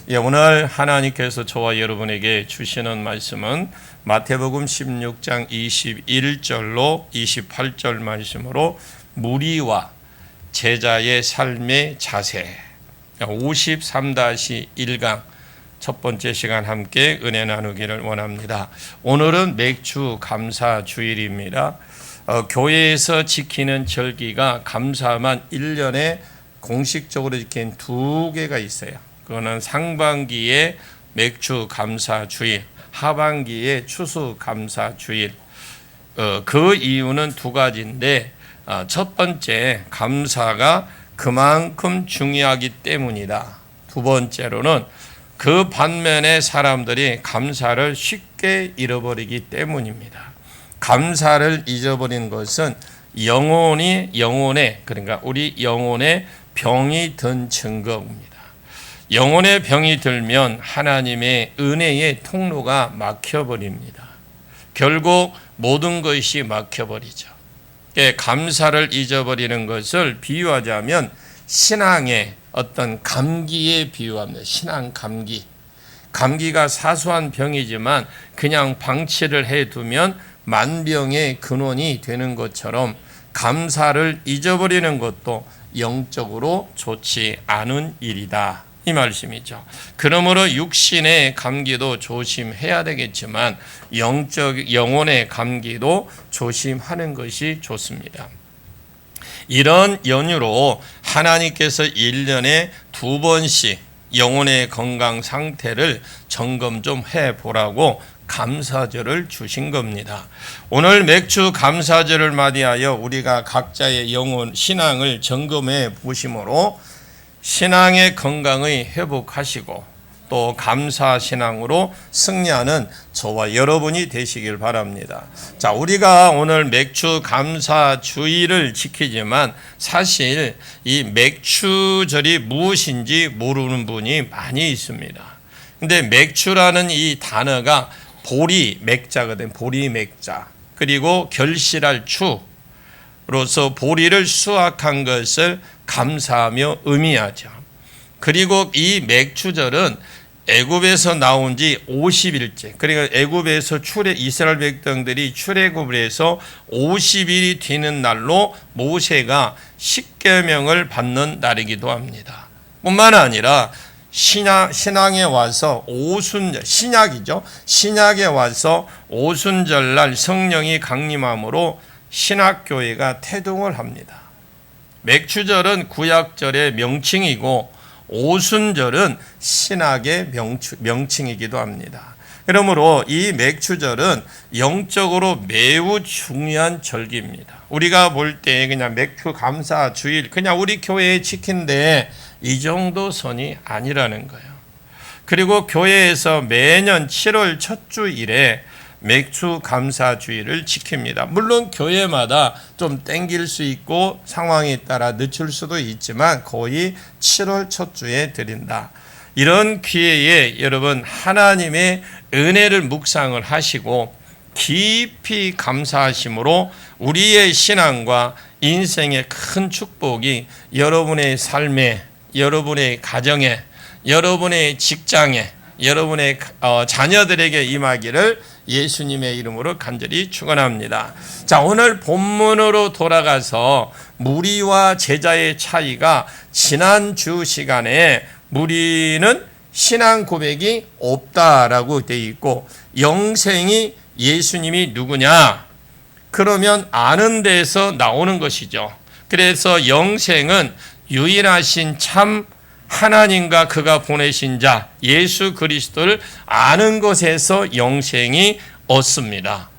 오늘 하나님께서 저와 여러분에게 주시는 말씀은 마태복음 16장 21절로 28절 말씀으로 무리와 제자의 삶의 자세 53-1강 첫 번째 시간 함께 은혜 나누기를 원합니다. 오늘은 맥주 감사 주일입니다. 교회에서 지키는 절기가 감사만 1년에 공식적으로 지킨 2개가 있어요. 그거는 상반기에 맥주 감사 주일, 하반기에 추수 감사 주일. 그 이유는 2가지인데 첫 번째 감사가 그만큼 중요하기 때문이다. 두 번째로는 그 반면에 사람들이 감사를 쉽게 잃어버리기 때문입니다. 감사를 잊어버린 것은 영혼의 그러니까 우리 영혼의 병이 든 증거입니다. 영혼의 병이 들면 하나님의 은혜의 통로가 막혀버립니다. 결국 모든 것이 막혀버리죠. 감사를 잊어버리는 것을 비유하자면 신앙의 어떤 감기에 비유합니다. 신앙 감기. 감기가 사소한 병이지만 그냥 방치를 해두면 만병의 근원이 되는 것처럼 감사를 잊어버리는 것도 영적으로 좋지 않은 일이다. 이 말씀이죠. 그러므로 육신의 감기도 조심해야 되겠지만 영혼의 감기도 조심하는 것이 좋습니다. 이런 연유로 하나님께서 1년에 2번씩 영혼의 건강 상태를 점검 좀 해보라고 감사절을 주신 겁니다. 오늘 맥주 감사절을 맞이하여 우리가 각자의 영혼, 신앙을 점검해 보심으로 신앙의 건강을 회복하시고 또 감사 신앙으로 승리하는 저와 여러분이 되시길 바랍니다. 자, 우리가 오늘 맥주 감사 주일을 지키지만 사실 이 맥주절이 무엇인지 모르는 분이 많이 있습니다. 근데 맥주라는 이 단어가 보리 맥자거든. 보리 맥자. 그리고 결실할 추로서 보리를 수확한 것을 감사하며 의미하죠. 그리고 이 맥주절은 애굽에서 나온 지 50일째. 그러니까 애굽에서 이스라엘 백성들이 출애굽을 해서 50일이 되는 날로 모세가 십계명을 받는 날이기도 합니다. 뿐만 아니라 신앙에 와서 신약이죠. 신약에 와서 오순절날 성령이 강림함으로 신학교회가 태동을 합니다. 맥주절은 구약절의 명칭이고 오순절은 신학의 명칭이기도 합니다. 그러므로 이 맥주절은 영적으로 매우 중요한 절기입니다. 우리가 볼 때 그냥 맥주 감사 주일 그냥 우리 교회에 지킨데 이 정도 선이 아니라는 거예요. 그리고 교회에서 매년 7월 첫 주일에 맥주 감사 주일을 지킵니다. 물론 교회마다 좀 땡길 수 있고 상황에 따라 늦출 수도 있지만 거의 7월 첫 주에 드린다. 이런 기회에 여러분 하나님의 은혜를 묵상을 하시고 깊이 감사하심으로 우리의 신앙과 인생의 큰 축복이 여러분의 삶에, 여러분의 가정에, 여러분의 직장에, 여러분의 자녀들에게 임하기를 예수님의 이름으로 간절히 축원합니다. 자, 오늘 본문으로 돌아가서 무리와 제자의 차이가 지난주 시간에 무리는 신앙 고백이 없다라고 되어 있고 영생이 예수님이 누구냐? 그러면 아는 데서 나오는 것이죠. 그래서 영생은 유일하신 참 하나님과 그가 보내신 자 예수 그리스도를 아는 것에서 영생이 얻습니다.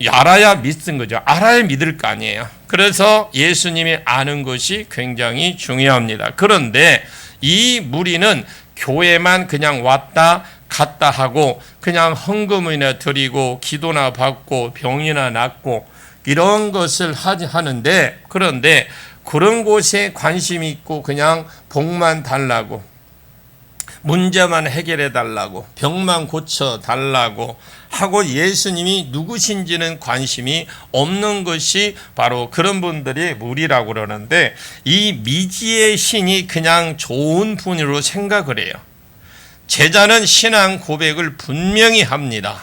알아야 믿는 거죠. 알아야 믿을 거 아니에요. 그래서 예수님이 아는 것이 굉장히 중요합니다. 그런데 이 무리는 교회만 그냥 왔다 갔다 하고 그냥 헌금이나 드리고 기도나 받고 병이나 낫고 이런 것을 하는데 그런데 그런 곳에 관심이 있고 그냥 복만 달라고 문제만 해결해 달라고 병만 고쳐 달라고 하고 예수님이 누구신지는 관심이 없는 것이 바로 그런 분들이 무리라고 그러는데 이 미지의 신이 그냥 좋은 분으로 생각을 해요. 제자는 신앙 고백을 분명히 합니다.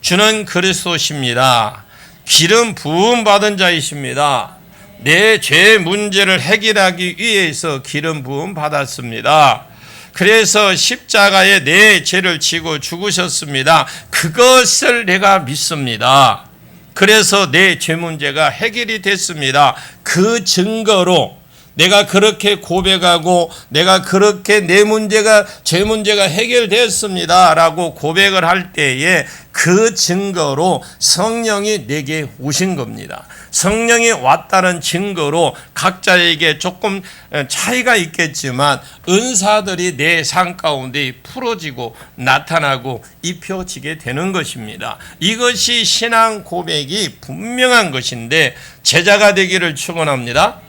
주는 그리스도십니다. 기름 부음 받은 자이십니다. 내 죄 문제를 해결하기 위해서 기름 부음 받았습니다. 그래서 십자가에 내 죄를 지고 죽으셨습니다. 그것을 내가 믿습니다. 그래서 내 죄 문제가 해결이 됐습니다. 그 증거로 내가 그렇게 고백하고 내가 그렇게 내 문제가 죄 문제가 해결되었습니다 라고 고백을 할 때에 그 증거로 성령이 내게 오신 겁니다. 성령이 왔다는 증거로 각자에게 조금 차이가 있겠지만 은사들이 내 삶 가운데 풀어지고 나타나고 입혀지게 되는 것입니다. 이것이 신앙 고백이 분명한 것인데 제자가 되기를 축원합니다.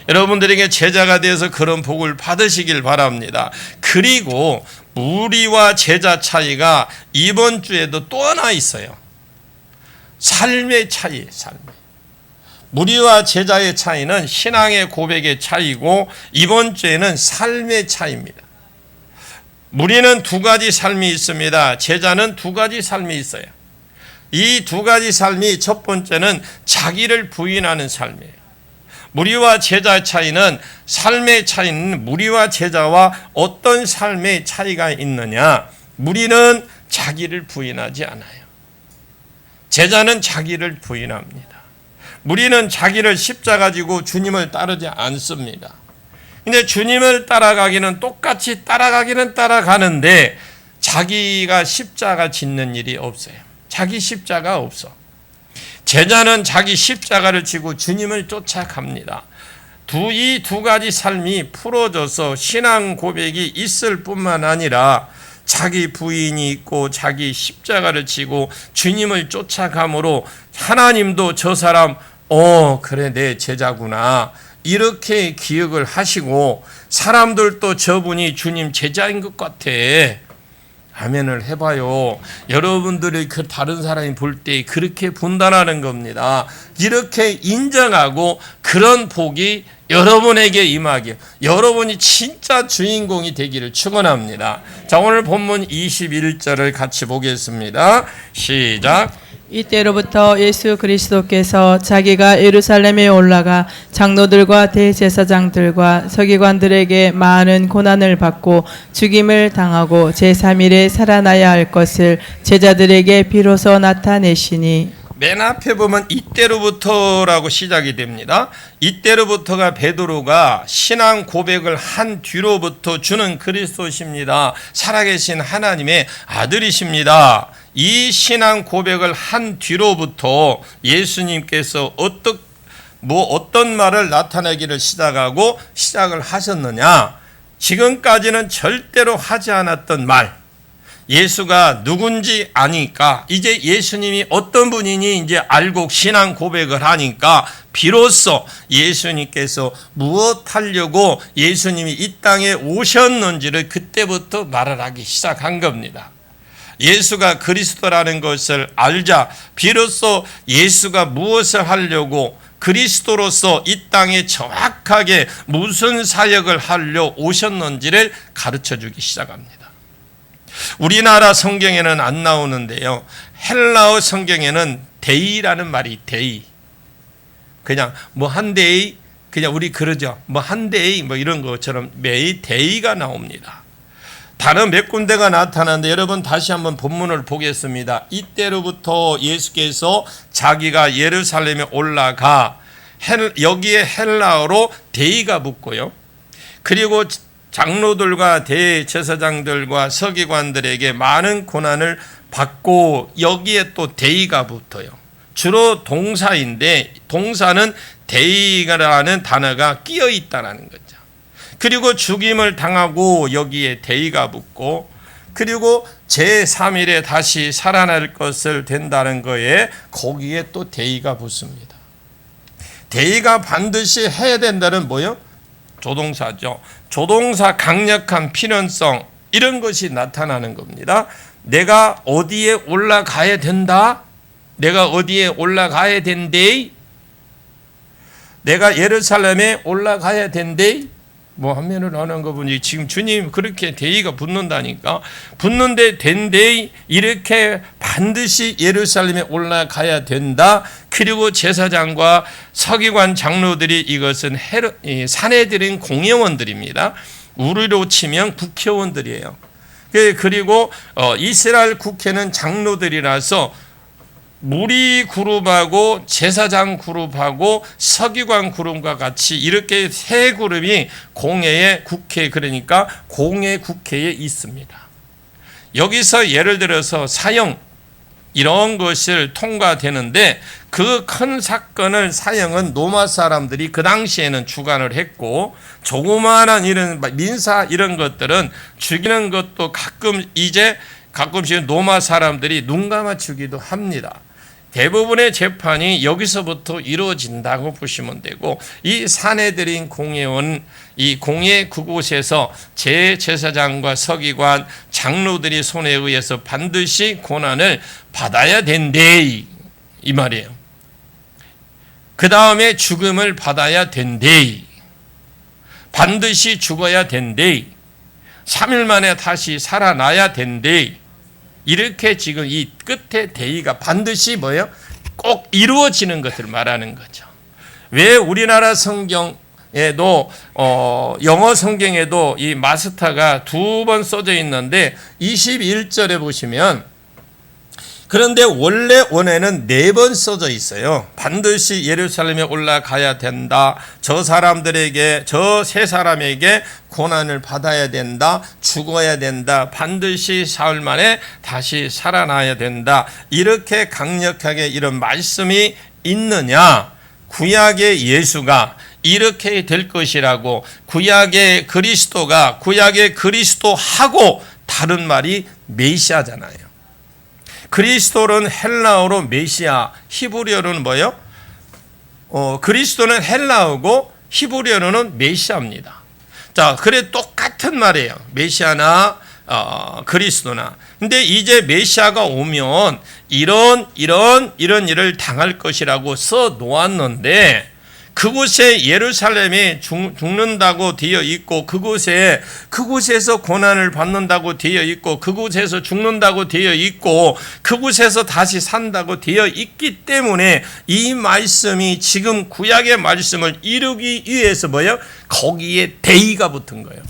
여러분들에게 제자가 되어서 그런 복을 받으시길 바랍니다. 그리고 무리와 제자 차이가 이번 주에도 또 하나 있어요. 삶의 차이예요. 무리와 제자의 차이는 신앙의 고백의 차이고 이번 주에는 삶의 차이입니다. 무리는 두 가지 삶이 있습니다. 제자는 두 가지 삶이 있어요. 이 두 가지 삶이 첫 번째는 자기를 부인하는 삶이에요. 무리와 제자의 차이는 삶의 차이는 무리와 제자와 어떤 삶의 차이가 있느냐? 무리는 자기를 부인하지 않아요. 제자는 자기를 부인합니다. 무리는 자기를 십자가 지고 주님을 따르지 않습니다. 근데 주님을 따라가기는 똑같이 따라가기는 따라가는데 자기가 십자가 짓는 일이 없어요. 자기 십자가 없어. 제자는 자기 십자가를 지고 주님을 쫓아갑니다. 이 두 가지 삶이 풀어져서 신앙 고백이 있을 뿐만 아니라 자기 부인이 있고 자기 십자가를 지고 주님을 쫓아감으로 하나님도 저 사람 그래 내 제자구나 이렇게 기억을 하시고 사람들도 저분이 주님 제자인 것 같아. 아멘을 해봐요. 여러분들이 그 다른 사람이 볼 때 그렇게 분단하는 겁니다. 이렇게 인정하고 그런 복이 여러분에게 임하기를 여러분이 진짜 주인공이 되기를 축원합니다. 자, 오늘 본문 21절을 같이 보겠습니다. 시작. 이때로부터 예수 그리스도께서 자기가 예루살렘에 올라가 장로들과 대제사장들과 서기관들에게 많은 고난을 받고 죽임을 당하고 제3일에 살아나야 할 것을 제자들에게 비로소 나타내시니. 맨 앞에 보면 이때로부터라고 시작이 됩니다. 이때로부터가 베드로가 신앙 고백을 한 뒤로부터 주는 그리스도십니다. 살아계신 하나님의 아들이십니다. 이 신앙 고백을 한 뒤로부터 예수님께서 어떤 말을 나타내기를 시작을 하셨느냐? 지금까지는 절대로 하지 않았던 말. 예수가 누군지 아니까 이제 예수님이 어떤 분이니 이제 알고 신앙 고백을 하니까 비로소 예수님께서 무엇 하려고 예수님이 이 땅에 오셨는지를 그때부터 말을 하기 시작한 겁니다. 예수가 그리스도라는 것을 알자 비로소 예수가 무엇을 하려고 그리스도로서 이 땅에 정확하게 무슨 사역을 하려 오셨는지를 가르쳐 주기 시작합니다. 우리나라 성경에는 안 나오는데요. 헬라어 성경에는 데이라는 말이 데이. 그냥 뭐 한 데이 그냥 우리 그러죠. 뭐 한 데이 뭐 이런 것처럼 매일 데이가 나옵니다. 다른 몇 군데가 나타나는데 여러분 다시 한번 본문을 보겠습니다. 이때로부터 예수께서 자기가 예루살렘에 올라가 여기에 헬라어로 데이가 붙고요. 그리고 장로들과 대제사장들과 서기관들에게 많은 고난을 받고 여기에 또 데이가 붙어요. 주로 동사인데 동사는 데이라는 단어가 끼어 있다는 거죠. 그리고 죽임을 당하고 여기에 데이가 붙고 그리고 제3일에 다시 살아날 것을 된다는 거에 거기에 또 데이가 붙습니다. 데이가 반드시 해야 된다는 뭐요? 조동사죠. 조동사 강력한 필연성 이런 것이 나타나는 겁니다. 내가 어디에 올라가야 된다? 내가 어디에 올라가야 된대? 내가 예루살렘에 올라가야 된대? 뭐 한면을 안 한 거 보니 지금 주님 그렇게 대의가 붙는다니까. 붙는데 된 대의 이렇게 반드시 예루살렘에 올라가야 된다. 그리고 제사장과 서기관 장로들이 이것은 사내들인 공회원들입니다. 우리로 치면 국회의원들이에요. 그리고 이스라엘 국회는 장로들이라서 무리 그룹하고 제사장 그룹하고 서기관 그룹과 같이 이렇게 세 그룹이 공회의 국회, 그러니까 공회 국회에 있습니다. 여기서 예를 들어서 사형 이런 것을 통과되는데 그 큰 사건을 사형은 로마 사람들이 그 당시에는 주관을 했고, 조그마한 이런 민사 이런 것들은 죽이는 것도 가끔씩 로마 사람들이 눈 감아주기도 합니다. 대부분의 재판이 여기서부터 이루어진다고 보시면 되고, 이 사내들인 공회원, 이 공회 그곳에서 제사장과 서기관, 장로들이 손에 의해서 반드시 고난을 받아야 된대, 이 말이에요. 그 다음에 죽음을 받아야 된대, 반드시 죽어야 된대, 3일 만에 다시 살아나야 된대. 이렇게 지금 이 끝에 대의가 반드시 뭐예요? 꼭 이루어지는 것을 말하는 거죠. 왜 우리나라 성경에도 영어 성경에도 이 마스터가 2번 써져 있는데 21절에 보시면, 그런데 원래 원에는 4번 써져 있어요. 반드시 예루살렘에 올라가야 된다. 저 세 사람에게 고난을 받아야 된다. 죽어야 된다. 반드시 사흘 만에 다시 살아나야 된다. 이렇게 강력하게 이런 말씀이 있느냐? 구약의 예수가 이렇게 될 것이라고, 구약의 그리스도하고 다른 말이 메시아잖아요. 그리스도는 헬라어로 메시아, 히브리어로는 뭐예요? 그리스도는 헬라어고 히브리어로는 메시아입니다. 자, 그래 똑같은 말이에요. 메시아나 그리스도나. 근데 이제 메시아가 오면 이런 일을 당할 것이라고 써 놓았는데, 그곳에 예루살렘에 죽는다고 되어 있고, 그곳에서 고난을 받는다고 되어 있고, 그곳에서 죽는다고 되어 있고, 그곳에서 다시 산다고 되어 있기 때문에 이 말씀이 지금 구약의 말씀을 이루기 위해서 뭐예요? 거기에 대의가 붙은 거예요.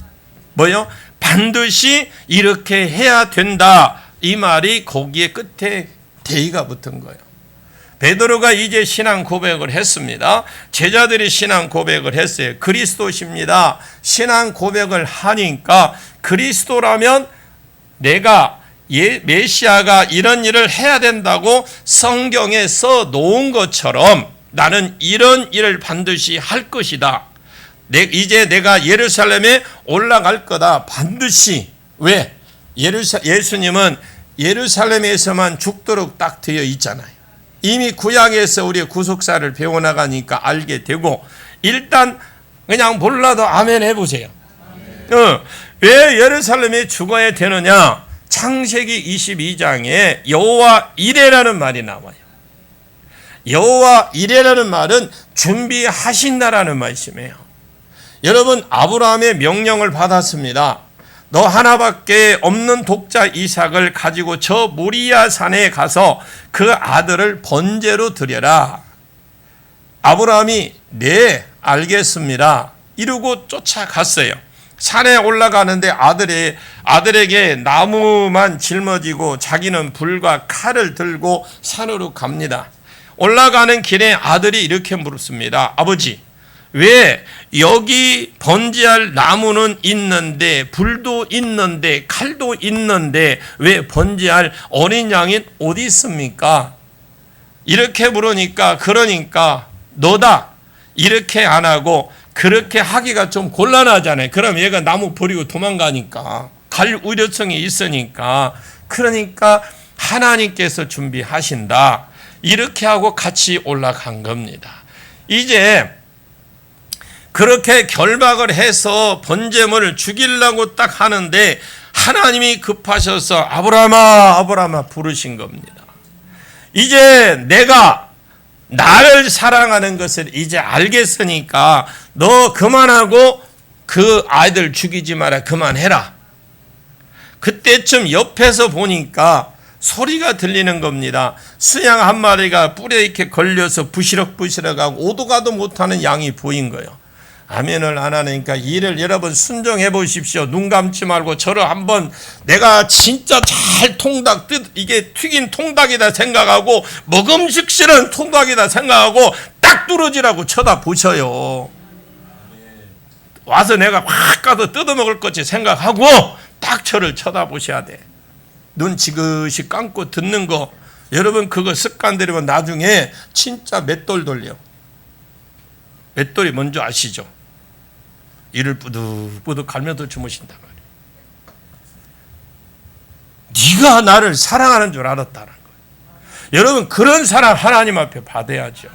뭐예요? 반드시 이렇게 해야 된다. 이 말이 거기에 끝에 대의가 붙은 거예요. 베드로가 이제 신앙 고백을 했습니다. 제자들이 신앙 고백을 했어요. 그리스도십니다. 신앙 고백을 하니까 그리스도라면 내가 메시아가 이런 일을 해야 된다고 성경에 써 놓은 것처럼 나는 이런 일을 반드시 할 것이다. 이제 내가 예루살렘에 올라갈 거다. 반드시. 왜? 예수님은 예루살렘에서만 죽도록 딱 되어 있잖아요. 이미 구약에서 우리의 구속사를 배워나가니까 알게 되고, 일단 그냥 몰라도 아멘 해보세요. 왜 예루살렘에 죽어야 되느냐? 창세기 22장에 여호와 이레라는 말이 나와요. 여호와 이레라는 말은 준비하신다라는 말씀이에요. 여러분, 아브라함의 명령을 받았습니다. 너 하나밖에 없는 독자 이삭을 가지고 저 모리아 산에 가서 그 아들을 번제로 드려라. 아브라함이 네, 알겠습니다. 이러고 쫓아갔어요. 산에 올라가는데 아들에게 나무만 짊어지고 자기는 불과 칼을 들고 산으로 갑니다. 올라가는 길에 아들이 이렇게 물었습니다. 아버지, 왜 여기 번제할 나무는 있는데, 불도 있는데, 칼도 있는데 왜 번제할 어린 양이 어디 있습니까? 이렇게 물으니까, 그러니까 너다 이렇게 안 하고, 그렇게 하기가 좀 곤란하잖아요. 그럼 얘가 나무 버리고 도망가니까, 갈 우려성이 있으니까. 그러니까 하나님께서 준비하신다. 이렇게 하고 같이 올라간 겁니다. 이제 그렇게 결박을 해서 번제물을 죽이려고 딱 하는데 하나님이 급하셔서 아브라함아 부르신 겁니다. 이제 내가 나를 사랑하는 것을 이제 알겠으니까 너 그만하고 그 아이들 죽이지 마라, 그만해라. 그때쯤 옆에서 보니까 소리가 들리는 겁니다. 수양 한 마리가 뿔에 이렇게 걸려서 부시럭부시럭하고 오도 가도 못하는 양이 보인 거예요. 아멘을 안 하니까 이를 여러분 순종해 보십시오. 눈 감지 말고 저를 한번 내가 진짜 잘 통닭 이게 튀긴 통닭이다 생각하고 먹음직스러운 통닭이다 생각하고 딱 뚫어지라고 쳐다보셔요. 와서 내가 확 가서 뜯어먹을 것이 생각하고 딱 저를 쳐다보셔야 돼. 눈 지그시 감고 듣는 거 여러분 그거 습관 들이면 나중에 진짜 맷돌 돌려. 맷돌이 뭔지 아시죠? 이를 뿌득뿌득 갈면서 주무신단 말이에요. 네가 나를 사랑하는 줄 알았다는 거예요. 여러분 그런 사랑 하나님 앞에 받아야죠.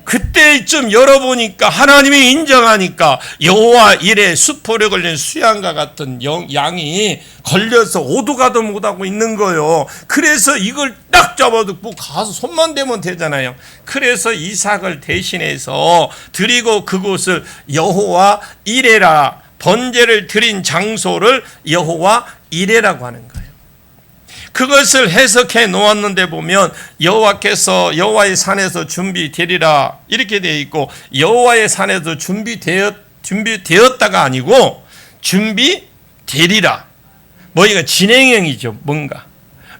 그때쯤 열어보니까 하나님이 인정하니까 여호와 이레 수포에 걸린 수양과 같은 양이 걸려서 오도 가도 못하고 있는 거예요. 그래서 이걸 딱 잡아도 뭐 가서 손만 대면 되잖아요. 그래서 이삭을 대신해서 드리고 그곳을 여호와 이레라, 번제를 드린 장소를 여호와 이레라고 하는 거예요. 그것을 해석해 놓았는데 보면 여호와께서 여호와의 산에서 준비되리라 이렇게 되어 있고, 여호와의 산에서 준비되었다가 아니고 준비되리라. 뭐 이거 진행형이죠. 뭔가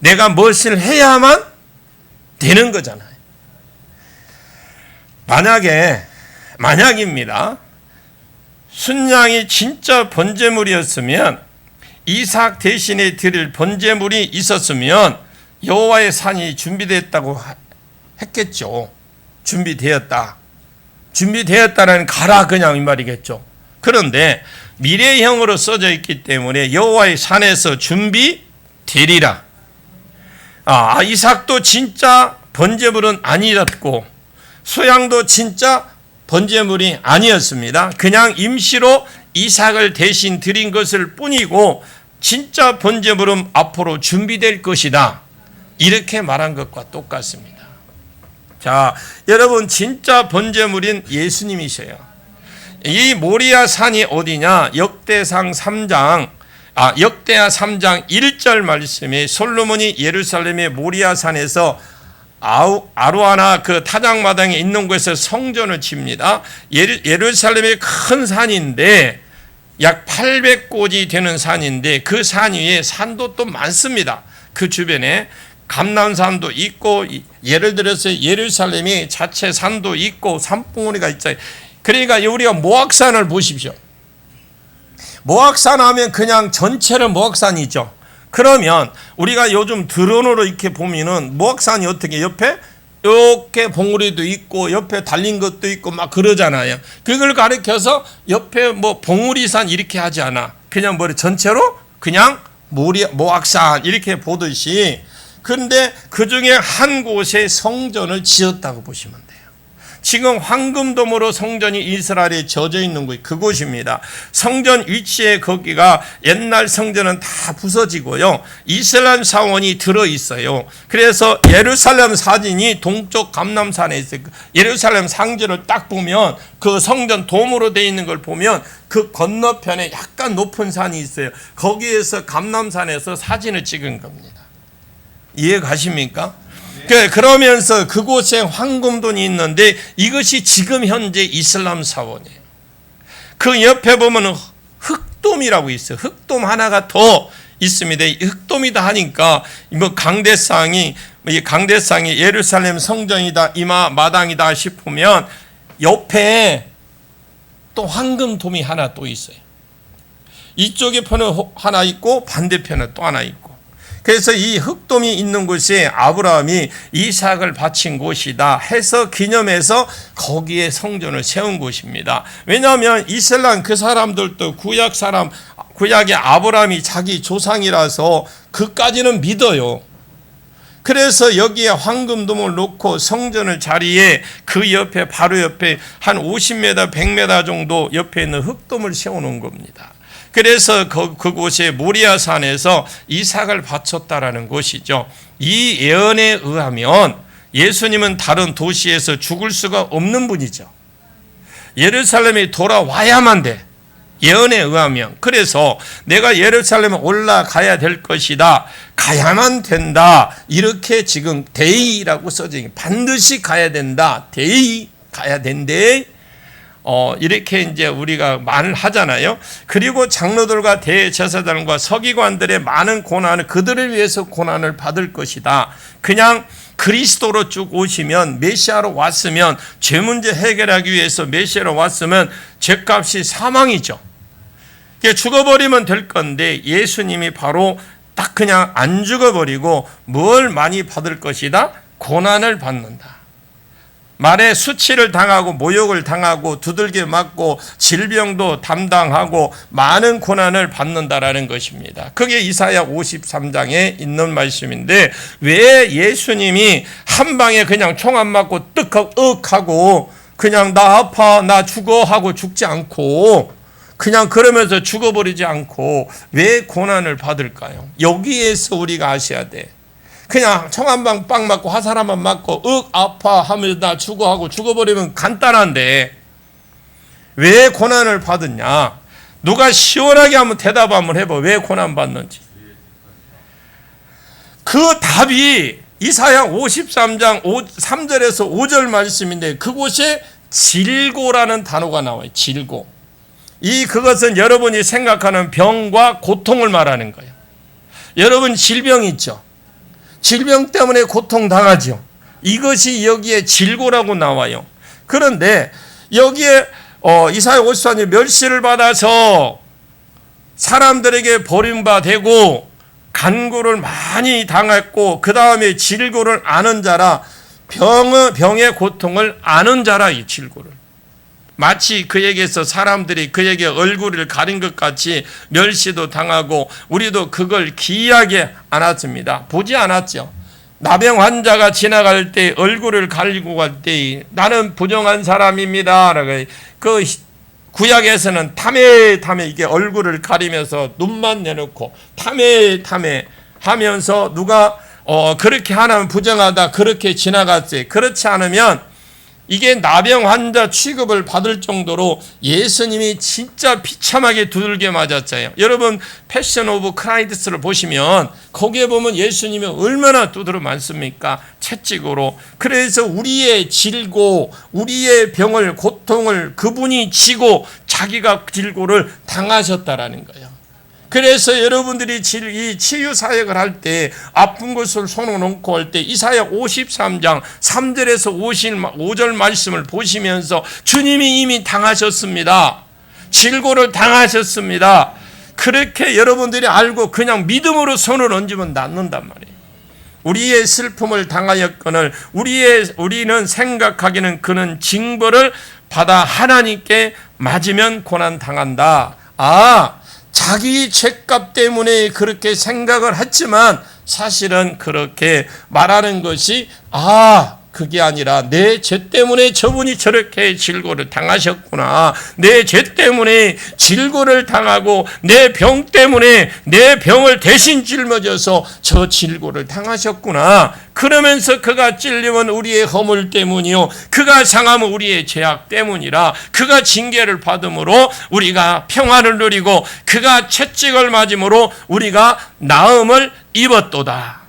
내가 무엇을 해야만 되는 거잖아요. 만약입니다. 순양이 진짜 번제물이었으면 이삭 대신에 드릴 번제물이 있었으면 여호와의 산이 준비되었다고 했겠죠. 준비되었다는 가라 그냥 이 말이겠죠. 그런데 미래형으로 써져 있기 때문에 여호와의 산에서 준비되리라. 이삭도 진짜 번제물은 아니었고 소양도 진짜 번제물이 아니었습니다. 그냥 임시로 이삭을 대신 드린 것을 뿐이고 진짜 번제물은 앞으로 준비될 것이다. 이렇게 말한 것과 똑같습니다. 자, 여러분 진짜 번제물인 예수님이셔요. 이 모리아 산이 어디냐? 역대하 3장 1절 말씀에 솔로몬이 예루살렘의 모리아 산에서 아루아나 그 타작마당에 있는 곳에서 성전을 칩니다. 예루살렘의 큰 산인데 약 800곳이 되는 산인데 그 산 위에 산도 또 많습니다. 그 주변에 감람산도 있고 예를 들어서 예루살렘이 자체 산도 있고 산봉우리가 있잖아요. 그러니까 우리가 모악산을 보십시오. 모악산 하면 그냥 전체를 모악산이죠. 그러면 우리가 요즘 드론으로 이렇게 보면은 모악산이 어떻게 옆에 이렇게 봉우리도 있고 옆에 달린 것도 있고 막 그러잖아요. 그걸 가리켜서 옆에 뭐 봉우리산 이렇게 하지 않아. 그냥 전체로 그냥 모악산 이렇게 보듯이. 그런데 그 중에 한 곳에 성전을 지었다고 보시면 돼요. 지금 황금돔으로 성전이 이스라엘에 젖어 있는 곳이 그곳입니다. 성전 위치에 거기가 옛날 성전은 다 부서지고요. 이슬람 사원이 들어 있어요. 그래서 예루살렘 사진이 동쪽 감람산에 있어요. 예루살렘 상징을 딱 보면 그 성전 돔으로 되어 있는 걸 보면 그 건너편에 약간 높은 산이 있어요. 거기에서 감람산에서 사진을 찍은 겁니다. 이해 가십니까? 그러면서 그곳에 황금돈이 있는데 이것이 지금 현재 이슬람 사원이에요. 그 옆에 보면 흑돔이라고 있어요. 흑돔 하나가 더 있습니다. 이 흑돔이다 하니까 뭐 강대상이 예루살렘 성전이다 이마 마당이다 싶으면 옆에 또 황금돔이 하나 또 있어요. 이쪽에 편은 하나 있고 반대편은 또 하나 있고. 그래서 이 흑돔이 있는 곳에 아브라함이 이삭을 바친 곳이다 해서 기념해서 거기에 성전을 세운 곳입니다. 왜냐하면 이슬람 그 사람들도 구약의 아브라함이 자기 조상이라서 그까지는 믿어요. 그래서 여기에 황금돔을 놓고 성전을 자리에 그 옆에 바로 옆에 한 50m 100m 정도 옆에 있는 흑돔을 세우는 겁니다. 그래서 그곳에 모리아 산에서 이삭을 바쳤다라는 것이죠. 이 예언에 의하면 예수님은 다른 도시에서 죽을 수가 없는 분이죠. 예루살렘에 돌아와야만 돼. 예언에 의하면. 그래서 내가 예루살렘에 올라가야 될 것이다. 가야만 된다. 이렇게 지금 데이라고 써져 있는, 반드시 가야 된다. 데이 가야 된대. 이렇게 이제 우리가 말을 하잖아요. 그리고 장로들과 대제사장과 서기관들의 많은 고난을, 그들을 위해서 고난을 받을 것이다. 그냥 그리스도로 쭉 오시면, 메시아로 왔으면, 죄 문제 해결하기 위해서 메시아로 왔으면 죄값이 사망이죠. 죽어버리면 될 건데 예수님이 바로 딱 그냥 안 죽어버리고 뭘 많이 받을 것이다? 고난을 받는다. 말에 수치를 당하고 모욕을 당하고 두들겨 맞고 질병도 담당하고 많은 고난을 받는다라는 것입니다. 그게 이사야 53장에 있는 말씀인데, 왜 예수님이 한 방에 그냥 총 안 맞고 하고 그냥 나 아파 나 죽어 하고 죽지 않고, 그냥 그러면서 죽어버리지 않고 왜 고난을 받을까요? 여기에서 우리가 아셔야 돼. 그냥 총 한 방 빵 맞고 화살 한 방 맞고 아파 하면서 나 죽어 하고 죽어버리면 간단한데 왜 고난을 받았냐? 누가 시원하게 한번 대답 한번 해봐. 왜 고난 받는지. 그 답이 이사야 53장 3절에서 5절 말씀인데, 그곳에 질고라는 단어가 나와요. 질고. 그것은 여러분이 생각하는 병과 고통을 말하는 거예요. 여러분 질병 있죠? 질병 때문에 고통당하죠. 이것이 여기에 질고라고 나와요. 그런데 여기에 이사야 54년 멸시를 받아서 사람들에게 버림받되고 간구를 많이 당했고 그 다음에 질고를 아는 자라, 병의 고통을 아는 자라. 이 질고를 마치 그에게서 사람들이 그에게 얼굴을 가린 것 같이 멸시도 당하고, 우리도 그걸 기이하게 안았습니다. 보지 않았죠. 나병 환자가 지나갈 때 얼굴을 가리고 갈 때 나는 부정한 사람입니다. 그 구약에서는 탐에 이게 얼굴을 가리면서 눈만 내놓고 탐에 하면서 누가 그렇게 하나면 부정하다 그렇게 지나갔어요. 그렇지 않으면 이게 나병 환자 취급을 받을 정도로 예수님이 진짜 비참하게 두들겨 맞았어요. 여러분 패션 오브 크라이스트를 보시면 거기에 보면 예수님이 얼마나 두드려 맞습니까? 채찍으로. 그래서 우리의 질고, 우리의 병을, 고통을 그분이 지고 자기가 질고를 당하셨다라는 거예요. 그래서 여러분들이 이 치유 사역을 할 때, 아픈 것을 손을 얹고 할 때 이사야 53장 3절에서 5절 말씀을 보시면서 주님이 이미 당하셨습니다. 질고를 당하셨습니다. 그렇게 여러분들이 알고 그냥 믿음으로 손을 얹으면 낫는단 말이에요. 우리의 슬픔을 당하였거늘 우리는 생각하기는 그는 징벌을 받아 하나님께 맞으면 고난 당한다. 자기 죄값 때문에 그렇게 생각을 했지만 사실은 그렇게 말하는 것이 그게 아니라 내 죄 때문에 저분이 저렇게 질고를 당하셨구나. 내 죄 때문에 질고를 당하고 내 병 때문에 내 병을 대신 짊어져서 저 질고를 당하셨구나. 그러면서 그가 찔림은 우리의 허물 때문이요 그가 상함은 우리의 죄악 때문이라. 그가 징계를 받음으로 우리가 평안을 누리고 그가 채찍을 맞음으로 우리가 나음을 입었도다.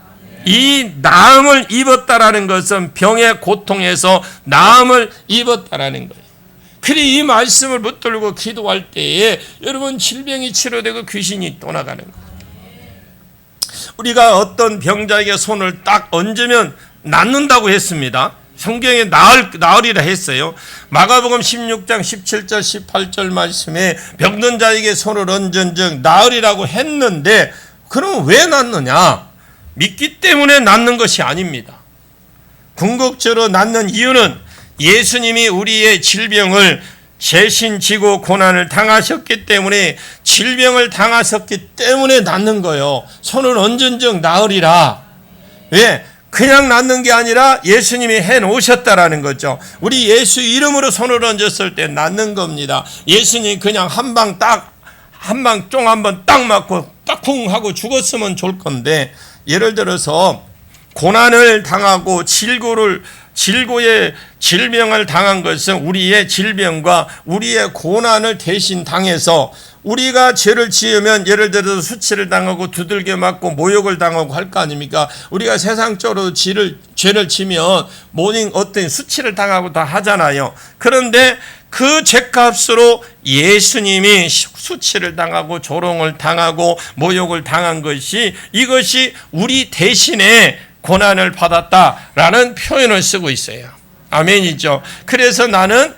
이 나음을 입었다라는 것은 병의 고통에서 나음을 입었다라는 거예요. 그래 이 말씀을 붙들고 기도할 때에 여러분 질병이 치료되고 귀신이 떠나가는 거예요. 우리가 어떤 병자에게 손을 딱 얹으면 낫는다고 했습니다. 성경에 나으리라 했어요. 마가복음 16장 17절 18절 말씀에 병든 자에게 손을 얹은 즉 나으리라고 했는데, 그럼 왜 낫느냐? 믿기 때문에 낫는 것이 아닙니다. 궁극적으로 낫는 이유는 예수님이 우리의 질병을 대신 지고 고난을 당하셨기 때문에, 질병을 당하셨기 때문에 낫는 거예요. 손을 얹은 즉 나으리라. 왜? 그냥 낫는 게 아니라 예수님이 해놓으셨다라는 거죠. 우리 예수 이름으로 손을 얹었을 때 낫는 겁니다. 예수님이 그냥 한 방 쫑 한 번 딱 맞고 딱쿵 하고 죽었으면 좋을 건데, 예를 들어서 고난을 당하고 질고를 질고의 질병을 당한 것은 우리의 질병과 우리의 고난을 대신 당해서 우리가 죄를 지으면 예를 들어서 수치를 당하고 두들겨 맞고 모욕을 당하고 할 거 아닙니까? 우리가 세상적으로 죄를 지면 모든 어떤 수치를 당하고 다 하잖아요. 그런데 그 죄값으로 예수님이 수치를 당하고 조롱을 당하고 모욕을 당한 것이 이것이 우리 대신에 고난을 받았다라는 표현을 쓰고 있어요. 아멘이죠. 그래서 나는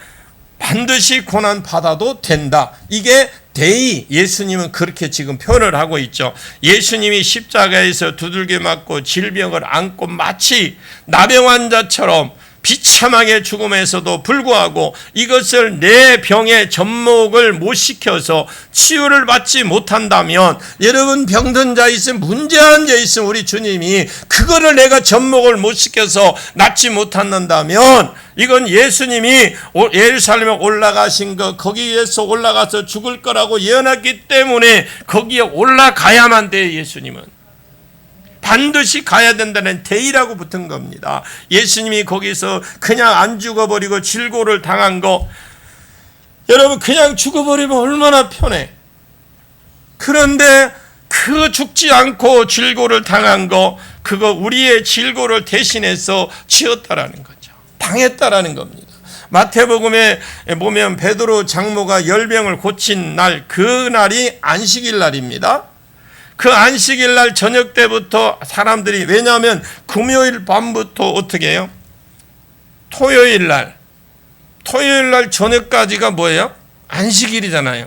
반드시 고난 받아도 된다. 이게 대의, 예수님은 그렇게 지금 표현을 하고 있죠. 예수님이 십자가에서 두들겨 맞고 질병을 안고 마치 나병 환자처럼 비참하게 죽음에서도 불구하고 이것을 내 병의 접목을 못 시켜서 치유를 받지 못한다면, 여러분 병든 자 있으면, 문제한 자 있으면 우리 주님이 그거를 내가 접목을 못 시켜서 낫지 못한다면 이건 예수님이 예루살렘에 올라가신 거, 거기에서 올라가서 죽을 거라고 예언했기 때문에 거기에 올라가야만 돼요. 예수님은 반드시 가야 된다는 대의라고 붙은 겁니다. 예수님이 거기서 그냥 안 죽어버리고 질고를 당한 거, 여러분 그냥 죽어버리면 얼마나 편해. 그런데 그 죽지 않고 질고를 당한 거, 그거 우리의 질고를 대신해서 치었다라는 거죠. 당했다라는 겁니다. 마태복음에 보면 베드로 장모가 열병을 고친 날, 그 날이 안식일 날입니다. 그 안식일 날 저녁 때부터 사람들이, 왜냐하면 금요일 밤부터 어떻게 해요? 토요일 날 저녁까지가 뭐예요? 안식일이잖아요.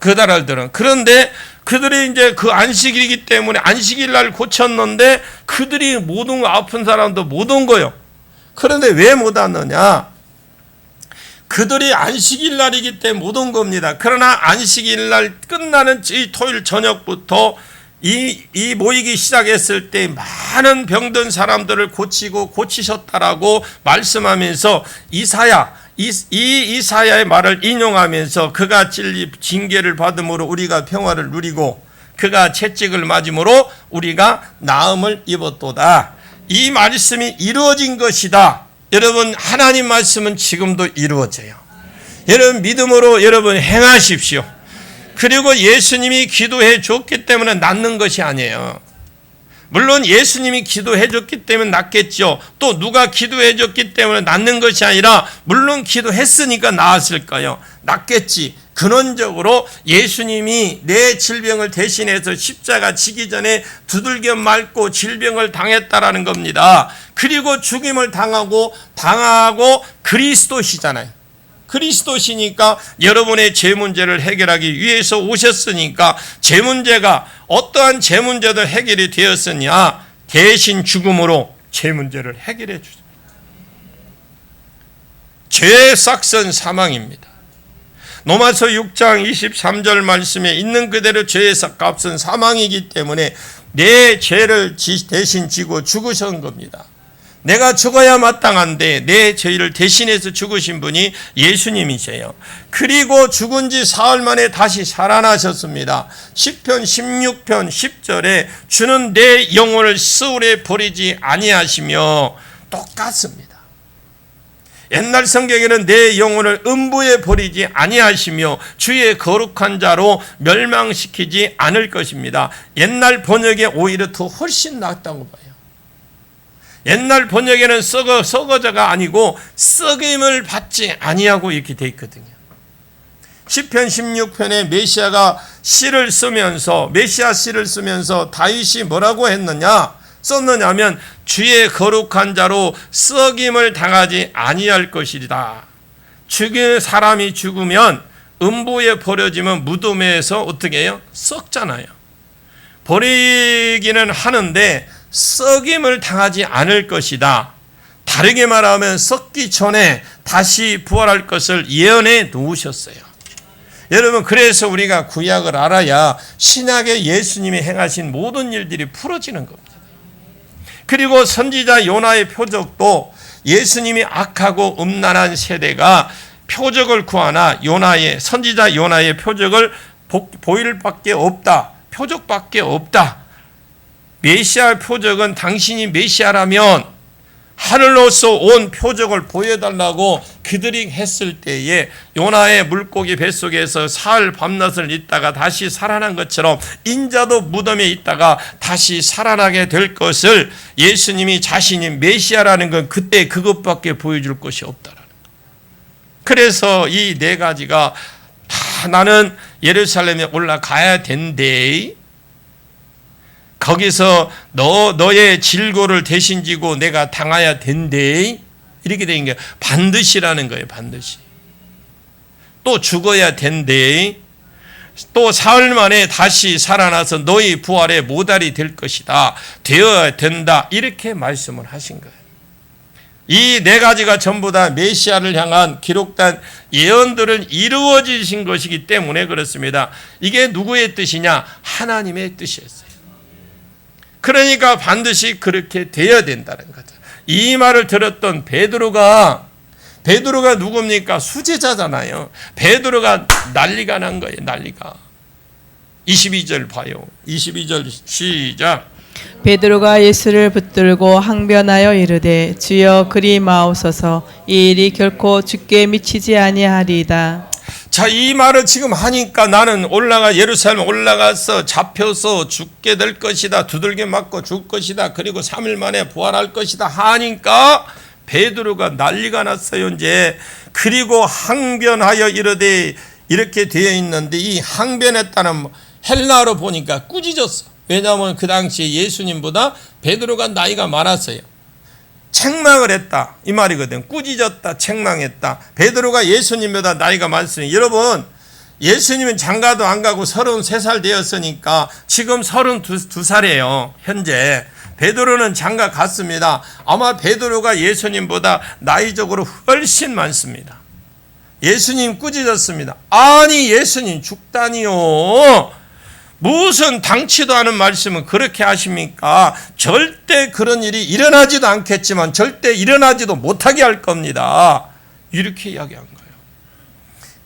그 나라들은. 그런데 그들이 이제 그 안식일이기 때문에 안식일 날 고쳤는데 그들이 못 온 거, 아픈 사람도 못 온 거예요. 그런데 왜 못 왔느냐? 그들이 안식일 날이기 때문에 못 온 겁니다. 그러나 안식일 날 끝나는 이 토요일 저녁부터 이 모이기 시작했을 때 많은 병든 사람들을 고치고 고치셨다라고 말씀하면서 이사야의 말을 인용하면서 그가 징계를 받음으로 우리가 평화를 누리고 그가 채찍을 맞음으로 우리가 나음을 입었도다. 이 말씀이 이루어진 것이다. 여러분 하나님 말씀은 지금도 이루어져요. 여러분 믿음으로 여러분 행하십시오. 그리고 예수님이 기도해 줬기 때문에 낫는 것이 아니에요. 물론 예수님이 기도해 줬기 때문에 낫겠죠. 또 누가 기도해 줬기 때문에 낫는 것이 아니라, 물론 기도했으니까 나았을까요? 낫겠지. 근원적으로 예수님이 내 질병을 대신해서 십자가 지기 전에 두들겨 맞고 질병을 당했다라는 겁니다. 그리고 죽임을 당하고 그리스도시잖아요. 그리스도시니까 여러분의 죄 문제를 해결하기 위해서 오셨으니까, 죄 문제가 어떠한 죄 문제도 해결이 되었으냐? 대신 죽음으로 죄 문제를 해결해 주십니다. 죄의 싹은 사망입니다. 로마서 6장 23절 말씀에 있는 그대로 죄의 값은 사망이기 때문에 내 죄를 대신 지고 죽으신 겁니다. 내가 죽어야 마땅한데 내 죄를 대신해서 죽으신 분이 예수님이세요. 그리고 죽은 지 사흘 만에 다시 살아나셨습니다. 시편 16편 10절에 주는 내 영혼을 스울에 버리지 아니하시며, 똑같습니다. 옛날 성경에는 내 영혼을 음부에 버리지 아니하시며 주의 거룩한 자로 멸망시키지 않을 것입니다. 옛날 번역에 오히려 더 훨씬 낫다고 봐요. 옛날 번역에는 썩어져가 아니고 썩임을 받지 아니하고 이렇게 돼 있거든요. 시편 16편에 메시아 시를 쓰면서 다윗이 뭐라고 썼느냐면 주의 거룩한 자로 썩임을 당하지 아니할 것이다. 사람이 죽으면 음부에 버려지면 무덤에서 어떻게 해요? 썩잖아요. 버리기는 하는데 썩임을 당하지 않을 것이다. 다르게 말하면 썩기 전에 다시 부활할 것을 예언해 놓으셨어요. 여러분, 그래서 우리가 구약을 알아야 신약의 예수님이 행하신 모든 일들이 풀어지는 겁니다. 그리고 선지자 요나의 표적도 예수님이 악하고 음란한 세대가 표적을 구하나 선지자 요나의 표적을 보일 밖에 없다. 표적밖에 없다. 메시아 표적은 당신이 메시아라면 하늘로서 온 표적을 보여달라고 그들이 했을 때에 요나의 물고기 뱃속에서 사흘 밤낮을 있다가 다시 살아난 것처럼 인자도 무덤에 있다가 다시 살아나게 될 것을 예수님이 자신이 메시아라는 건 그때 그것밖에 보여줄 것이 없다라는 거예요. 그래서 이 네 가지가 다 나는 예루살렘에 올라가야 된대. 거기서 너의 질고를 대신 지고 내가 당해야 된대. 이렇게 되는 게 반드시라는 거예요. 반드시. 또 죽어야 된대. 또 사흘 만에 다시 살아나서 너희 부활의 모달이 될 것이다. 되어야 된다. 이렇게 말씀을 하신 거예요. 이 네 가지가 전부 다 메시아를 향한 기록된 예언들은 이루어지신 것이기 때문에 그렇습니다. 이게 누구의 뜻이냐? 하나님의 뜻이었어요. 그러니까 반드시 그렇게 되어야 된다는 거죠. 이 말을 들었던 베드로가 누굽니까? 수제자잖아요. 베드로가 난리가 난 거예요. 난리가. 22절 봐요. 22절 시작. 베드로가 예수를 붙들고 항변하여 이르되 주여 그리 마옵소서 이 일이 결코 주께 미치지 아니하리이다. 자, 이 말을 지금 하니까 나는 예루살렘 올라가서 잡혀서 죽게 될 것이다. 두들겨 맞고 죽을 것이다. 그리고 3일 만에 부활할 것이다. 하니까 베드로가 난리가 났어요. 이제 그리고 항변하여 이르되 이렇게 되어 있는데 이 항변했다는 헬라어로 보니까 꾸짖었어. 왜냐하면 그 당시에 예수님보다 베드로가 나이가 많았어요. 책망을 했다 이 말이거든. 꾸짖었다, 책망했다. 베드로가 예수님보다 나이가 많으니 여러분 예수님은 장가도 안 가고 33살 되었으니까 지금 32살이에요. 현재 베드로는 장가 갔습니다. 아마 베드로가 예수님보다 나이적으로 훨씬 많습니다. 예수님 꾸짖었습니다. 아니 예수님 죽다니요. 무슨 당치도 않은 말씀을 그렇게 하십니까? 절대 그런 일이 일어나지도 않겠지만 절대 일어나지도 못하게 할 겁니다. 이렇게 이야기한 거예요.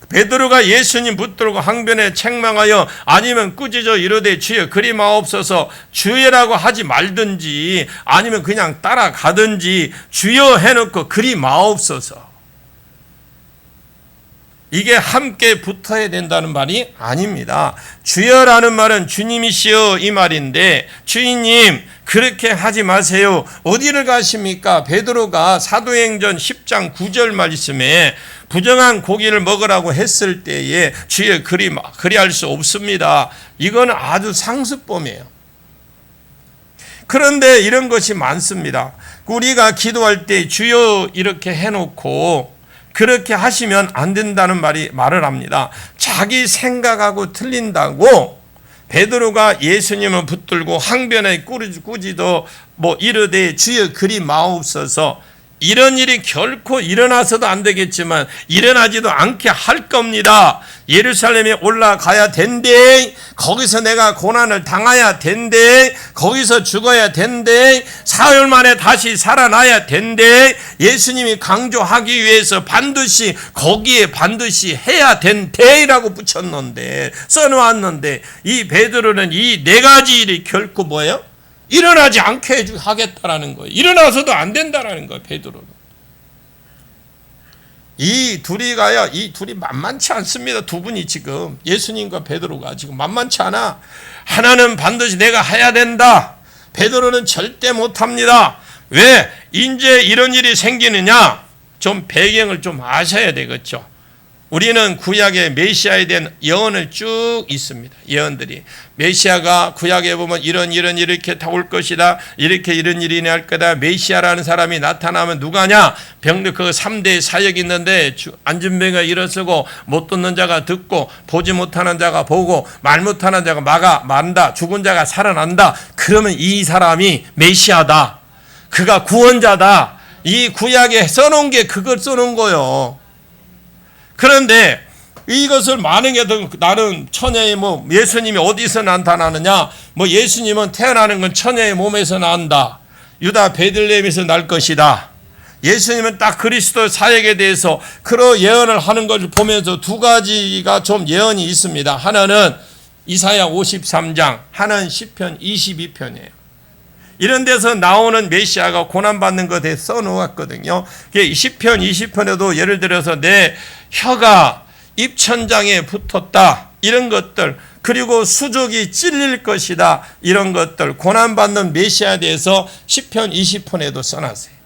베드로가 예수님 붙들고 항변에 책망하여 아니면 꾸짖어 이르되 주여 그리 마옵소서. 주여라고 하지 말든지 아니면 그냥 따라가든지 주여 해놓고 그리 마옵소서. 이게 함께 붙어야 된다는 말이 아닙니다. 주여라는 말은 주님이시여 이 말인데 주인님 그렇게 하지 마세요. 어디를 가십니까? 베드로가 사도행전 10장 9절 말씀에 부정한 고기를 먹으라고 했을 때에 주여 그리할 수 없습니다. 이건 아주 상습범이에요. 그런데 이런 것이 많습니다. 우리가 기도할 때 주여 이렇게 해놓고 그렇게 하시면 안 된다는 말을 합니다. 자기 생각하고 틀린다고 베드로가 예수님을 붙들고 항변에 꾸짖어 이르되 주여 그리 마옵소서. 이런 일이 결코 일어나서도 안 되겠지만 일어나지도 않게 할 겁니다. 예루살렘에 올라가야 된대. 거기서 내가 고난을 당해야 된대. 거기서 죽어야 된대. 사흘 만에 다시 살아나야 된대. 예수님이 강조하기 위해서 반드시 거기에 반드시 해야 된대라고 붙였는데 써놓았는데 이 베드로는 이 네 가지 일이 결코 뭐예요? 일어나지 않게 하겠다라는 거예요. 일어나서도 안 된다라는 거예요. 베드로는. 이 둘이 만만치 않습니다. 두 분이 지금 예수님과 베드로가 지금 만만치 않아. 하나는 반드시 내가 해야 된다. 베드로는 절대 못합니다. 왜? 이제 이런 일이 생기느냐? 좀 배경을 좀 아셔야 되겠죠. 우리는 구약의 메시아에 대한 예언을 쭉 있습니다. 예언들이. 메시아가 구약에 보면 이런 이렇게 올 것이다. 이렇게 이런 일이 날 거다. 메시아라는 사람이 나타나면 누가냐? 병력 그 3대 사역이 있는데 안진병이가 일어서고 못 듣는 자가 듣고 보지 못하는 자가 보고 말 못하는 자가 말한다. 죽은 자가 살아난다. 그러면 이 사람이 메시아다. 그가 구원자다. 이 구약에 써놓은 게 그걸 써놓은 거예요. 그런데 이것을 많은 게 나는 처녀의 예수님이 어디서 나타나느냐? 예수님은 태어나는 건 처녀의 몸에서 난다. 유다 베들레헴에서 날 것이다. 예수님은 딱 그리스도 사역에 대해서 그런 예언을 하는 것을 보면서 두 가지가 좀 예언이 있습니다. 하나는 이사야 53장, 하나는 시편 22편이에요. 이런 데서 나오는 메시아가 고난받는 것에 써놓았거든요. 시편 20편에도 예를 들어서 내 혀가 입천장에 붙었다, 이런 것들, 그리고 수족이 찔릴 것이다, 이런 것들, 고난받는 메시아에 대해서 시편 20편에도 써놨어요.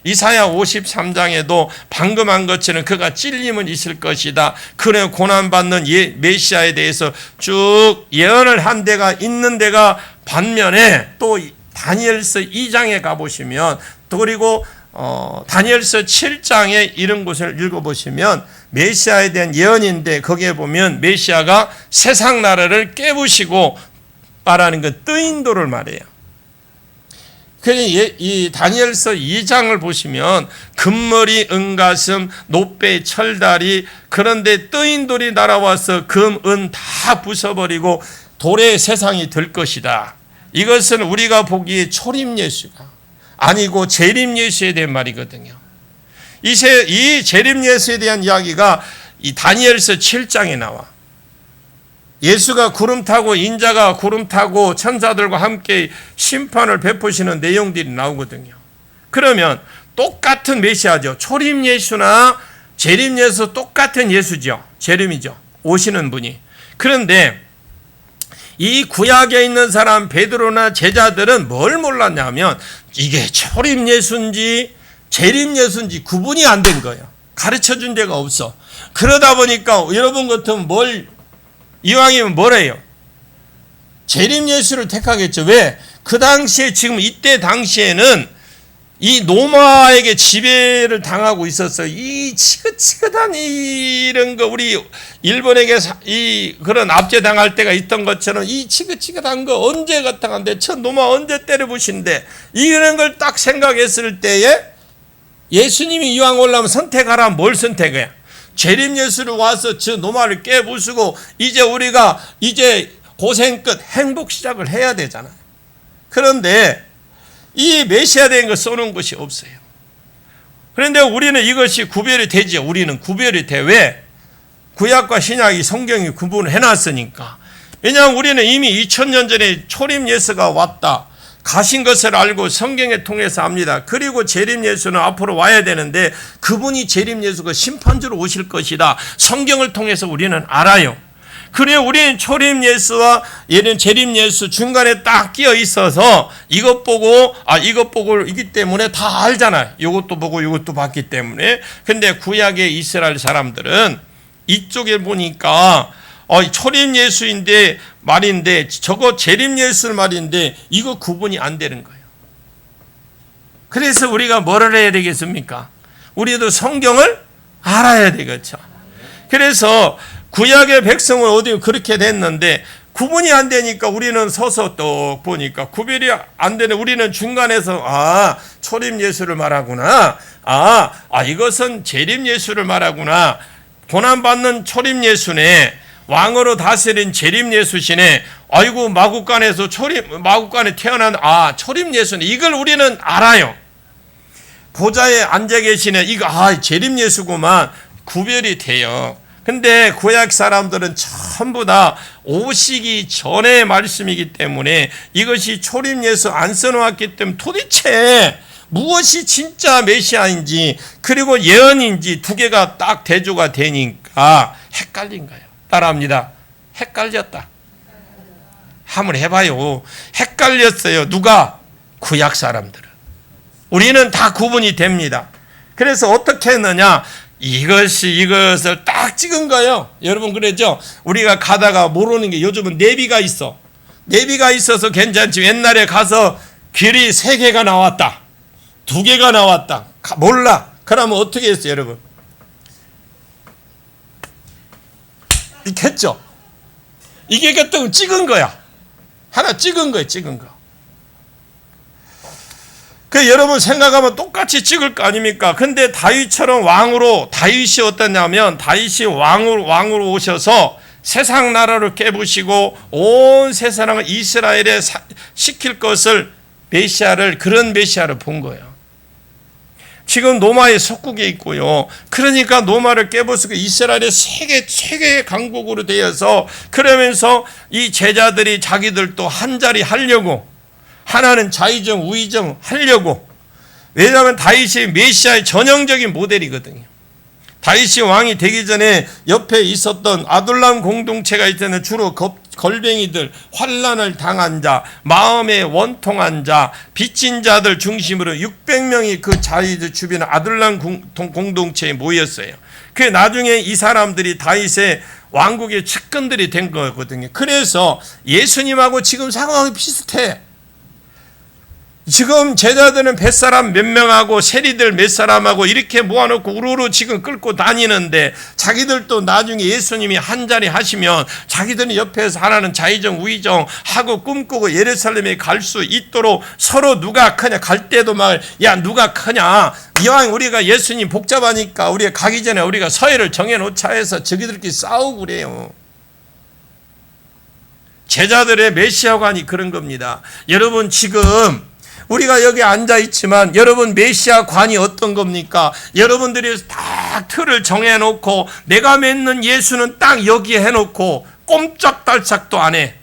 이사야 53장에도 방금 한 것처럼 그가 찔림은 있을 것이다, 그래 고난받는 메시아에 대해서 쭉 예언을 한 데가 있는 데가, 반면에 또 다니엘서 2장에 가보시면, 또 그리고 다니엘서 7장에 이런 곳을 읽어보시면 메시아에 대한 예언인데, 거기에 보면 메시아가 세상 나라를 깨부시고 말하는 건 뜨인도를 말해요. 이 다니엘서 2장을 보시면 금머리, 은가슴, 노빼, 철다리, 그런데 뜨인돌이 날아와서 금, 은 다 부숴버리고 돌의 세상이 될 것이다. 이것은 우리가 보기에 초림 예수가 아니고 재림 예수에 대한 말이거든요. 이 재림 예수에 대한 이야기가 이 다니엘서 7장에 나와. 예수가 구름 타고 인자가 구름 타고 천사들과 함께 심판을 베푸시는 내용들이 나오거든요. 그러면 똑같은 메시아죠. 초림 예수나 재림 예수 똑같은 예수죠. 재림이죠. 오시는 분이. 그런데 이 구약에 있는 사람 베드로나 제자들은 뭘 몰랐냐면 이게 초림 예수인지 재림 예수인지 구분이 안 된 거예요. 가르쳐 준 데가 없어. 그러다 보니까 여러분 같으면 이왕이면 뭐래요? 재림 예수를 택하겠죠. 왜? 그 당시에, 지금 이때 당시에는 이 노마에게 지배를 당하고 있었어요. 이 치긋치긋한 이런 거, 우리 일본에게 그런 압제당할 때가 있던 것처럼 이 치긋치긋한 거 언제 같아간데, 저 노마 언제 때려부신데, 이런 걸 딱 생각했을 때에 예수님이 이왕 올라면 선택하라. 뭘 선택해? 재림 예수를 와서 저 노마를 깨부수고 우리가 고생 끝 행복 시작을 해야 되잖아요. 그런데 이 메시아 된 거 써놓은 것이 없어요. 그런데 우리는 이것이 구별이 되죠. 우리는 구별이 돼. 왜? 구약과 신약이 성경이 구분을 해놨으니까. 왜냐하면 우리는 이미 2000년 전에 초림 예수가 왔다, 가신 것을 알고 성경에 통해서 압니다. 그리고 재림 예수는 앞으로 와야 되는데 그분이 재림 예수가 심판주로 오실 것이다, 성경을 통해서 우리는 알아요. 그래 우리는 초림 예수와 재림 예수 중간에 딱 끼어 있어서 이것 보고 이기 때문에 다 알잖아요. 이것도 보고 이것도 봤기 때문에. 근데 구약의 이스라엘 사람들은 이쪽에 보니까 초림 예수인데 말인데 저거 재림 예수 말인데 이거 구분이 안 되는 거예요. 그래서 우리가 뭐를 해야 되겠습니까? 우리도 성경을 알아야 되겠죠. 그래서 구약의 백성은 어디 그렇게 됐는데 구분이 안 되니까 우리는 서서 또 보니까 구별이 안 되는, 우리는 중간에서 초림 예수를 말하구나, 이것은 재림 예수를 말하구나, 고난받는 초림 예수네, 왕으로 다스린 재림 예수시네, 아이고 마국간에서 마국간에 태어난 초림 예수네, 이걸 우리는 알아요. 보좌에 앉아 계시네, 이거 재림 예수구만, 구별이 돼요. 근데 구약 사람들은 전부 다 오시기 전의 말씀이기 때문에 이것이 초림 예수 안 써놓았기 때문에 도대체 무엇이 진짜 메시아인지 그리고 예언인지 두 개가 딱 대조가 되니까 헷갈린 거예요. 따라합니다. 헷갈렸다. 한번 해봐요. 헷갈렸어요. 누가? 구약 사람들은. 우리는 다 구분이 됩니다. 그래서 어떻게 했느냐? 이것을 딱 찍은 거예요. 여러분 그랬죠? 우리가 가다가 모르는 게 요즘은 내비가 있어. 내비가 있어서 괜찮지. 옛날에 가서 길이 3개가 나왔다, 2개가 나왔다, 몰라. 그러면 어떻게 했어요, 여러분? 이렇게 했죠? 이게 그때 찍은 거야. 하나 찍은 거예요, 찍은 거. 여러분 생각하면 똑같이 찍을 거 아닙니까? 근데 다윗처럼 다윗이 어떠냐면, 다윗이 왕으로 오셔서 세상 나라를 깨부시고 온 세상을 이스라엘에 시킬 것을 그런 메시아를 본 거예요. 지금 노마의 속국에 있고요. 그러니까 노마를 깨부수고 이스라엘의 세계의 강국으로 되어서, 그러면서 이 제자들이 자기들도 한 자리 하려고 하나는 자의정 우의정 하려고. 왜냐하면 다윗이 메시아의 전형적인 모델이거든요. 다윗이 왕이 되기 전에 옆에 있었던 아둘람 공동체가 있다는 주로 걸뱅이들, 환난을 당한 자, 마음에 원통한 자, 빚진 자들 중심으로 600명이 그 자리들 주변에 아둘람 공동체에 모였어요. 그 나중에 이 사람들이 다윗의 왕국의 측근들이 된 거거든요. 그래서 예수님하고 지금 상황이 비슷해. 지금 제자들은 뱃사람 몇 명하고 세리들 몇 사람하고 이렇게 모아놓고 우르르 지금 끌고 다니는데, 자기들도 나중에 예수님이 한자리 하시면 자기들은 옆에서 하나는 자의정 우의정 하고 꿈꾸고 예루살렘에 갈 수 있도록 서로 누가 크냐, 갈 때도 막 야 누가 크냐, 이왕 우리가 예수님 복잡하니까 우리가 가기 전에 우리가 서열을 정해놓자 해서 저기들끼리 싸우고 그래요. 제자들의 메시아관이 그런 겁니다. 여러분, 지금 우리가 여기 앉아 있지만 여러분 메시아 관이 어떤 겁니까? 여러분들이 딱 틀을 정해놓고 내가 믿는 예수는 딱 여기에 해놓고 꼼짝달싹도 안 해.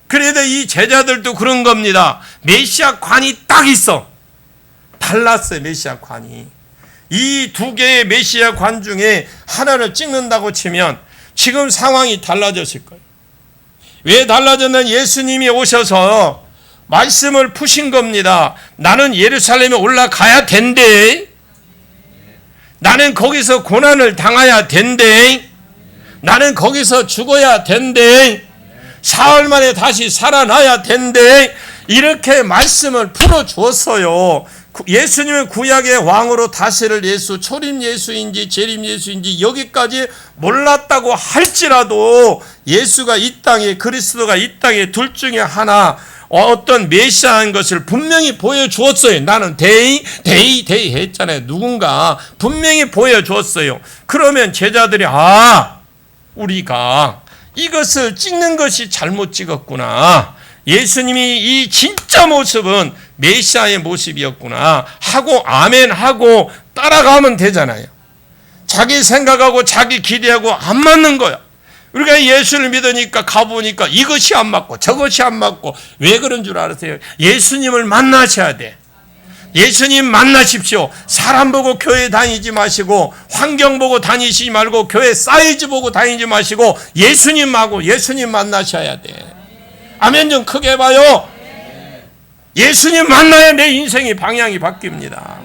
그래도 이 제자들도 그런 겁니다. 메시아 관이 딱 있어. 달랐어요. 메시아 관이. 이 두 개의 메시아 관 중에 하나를 찍는다고 치면 지금 상황이 달라졌을 거예요. 왜 달라졌냐면 예수님이 오셔서 말씀을 푸신 겁니다. 나는 예루살렘에 올라가야 된대. 나는 거기서 고난을 당해야 된대. 나는 거기서 죽어야 된대. 사흘 만에 다시 살아나야 된대. 이렇게 말씀을 풀어주었어요. 예수님은 구약의 왕으로 다스릴 예수, 초림 예수인지 재림 예수인지 여기까지 몰랐다고 할지라도 예수가 이 땅에, 그리스도가 이 땅에 둘 중에 하나 어떤 메시아인 것을 분명히 보여주었어요. 나는 데이 했잖아요. 누군가 분명히 보여주었어요. 그러면 제자들이 우리가 이것을 찍는 것이 잘못 찍었구나. 예수님이 이 진짜 모습은 메시아의 모습이었구나 하고 아멘 하고 따라가면 되잖아요. 자기 생각하고 자기 기대하고 안 맞는 거야. 우리가 예수를 믿으니까 가보니까 이것이 안 맞고 저것이 안 맞고. 왜 그런 줄 아세요? 예수님을 만나셔야 돼. 예수님 만나십시오. 사람 보고 교회 다니지 마시고 환경 보고 다니시지 말고 교회 사이즈 보고 다니지 마시고 예수님 만나셔야 돼. 아멘 좀 크게 해봐요. 예수님 만나야 내 인생의 방향이 바뀝니다.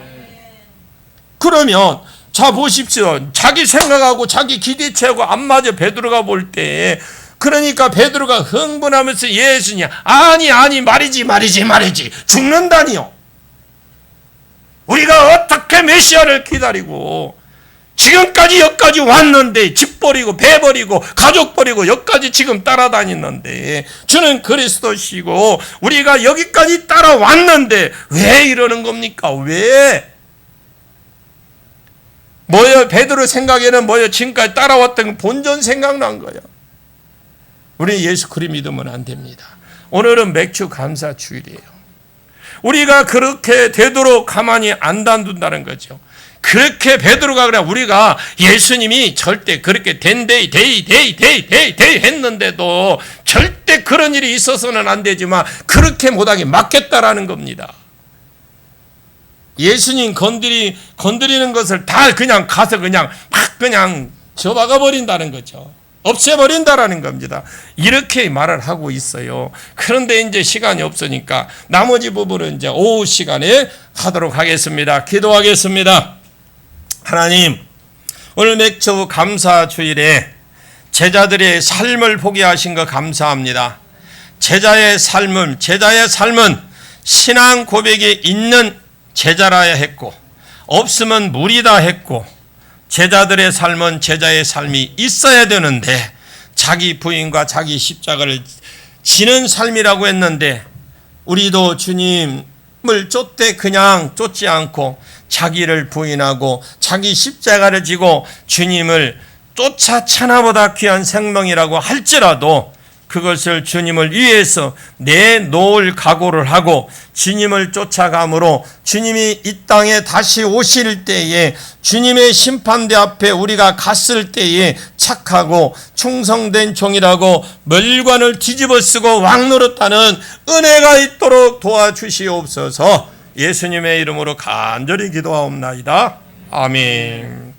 그러면 자 보십시오. 자기 생각하고 자기 기대치하고 안 맞아. 베드로가 볼 때. 그러니까 베드로가 흥분하면서 예수님 아니 말이지 죽는다니요. 우리가 어떻게 메시아를 기다리고 지금까지 여기까지 왔는데 집 버리고 배 버리고 가족 버리고 여기까지 지금 따라다니는데 주는 그리스도시고 우리가 여기까지 따라왔는데 왜 이러는 겁니까? 왜? 뭐요? 베드로 생각에는 뭐요? 지금까지 따라왔던 본전 생각난 거예요. 우리 예수 그리 믿으면 안 됩니다. 오늘은 맥주 감사 주일이에요. 우리가 그렇게 되도록 가만히 안 놔둔다는 거죠. 그렇게 베드로가 그래 우리가 예수님이 절대 그렇게 된대 했는데도 절대 그런 일이 있어서는 안 되지만 그렇게 못하게 막겠다라는 겁니다. 예수님 건드리는 것을 다 그냥 가서 그냥 막 그냥 접어가 버린다는 거죠. 없애버린다라는 겁니다. 이렇게 말을 하고 있어요. 그런데 이제 시간이 없으니까 나머지 부분은 이제 오후 시간에 하도록 하겠습니다. 기도하겠습니다. 하나님, 오늘 맥주 감사 주일에 제자들의 삶을 보게 하신 것 감사합니다. 제자의 삶은 신앙 고백이 있는 제자라야 했고 없으면 무리다 했고 제자들의 삶은 제자의 삶이 있어야 되는데 자기 부인과 자기 십자가를 지는 삶이라고 했는데 우리도 주님을 쫓되 그냥 쫓지 않고 자기를 부인하고 자기 십자가를 지고 주님을 쫓아 천하보다 귀한 생명이라고 할지라도 그것을 주님을 위해서 내놓을 각오를 하고 주님을 쫓아감으로 주님이 이 땅에 다시 오실 때에 주님의 심판대 앞에 우리가 갔을 때에 착하고 충성된 종이라고 멸관을 뒤집어쓰고 왕노릇하는 은혜가 있도록 도와주시옵소서. 예수님의 이름으로 간절히 기도하옵나이다. 아멘.